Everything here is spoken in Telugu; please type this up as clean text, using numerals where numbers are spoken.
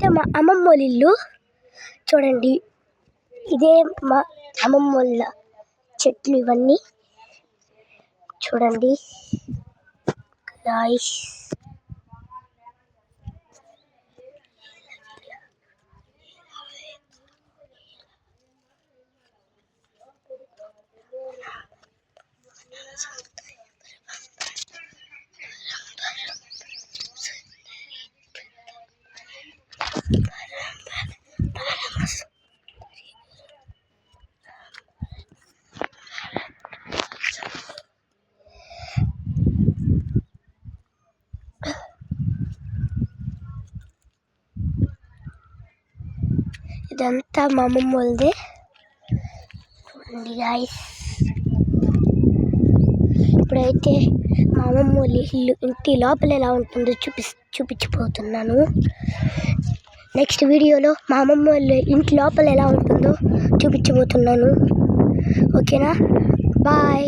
ఇదైతే మా అమ్మమ్మ వాళ్ళ ఇల్లు చూడండి. ఇదే మా అమ్మమ్మ వాళ్ళ చెట్లు ఇవన్నీ చూడండి గాయ్స్. ఇదంతా మా అమ్మమ్మ వాళ్ళదే చూడండి గాయ్స్. ఇప్పుడైతే మా అమ్మమ్మ వాళ్ళ ఇల్లు ఇంటి లోపల ఎలా ఉంటుందో చూపించిపోతున్నాను. నెక్స్ట్ వీడియోలో మా అమ్మమ్మ వాళ్ళ ఇంటి లోపల ఎలా ఉంటుందో చూపించబోతున్నాను. ఓకేనా, బాయ్.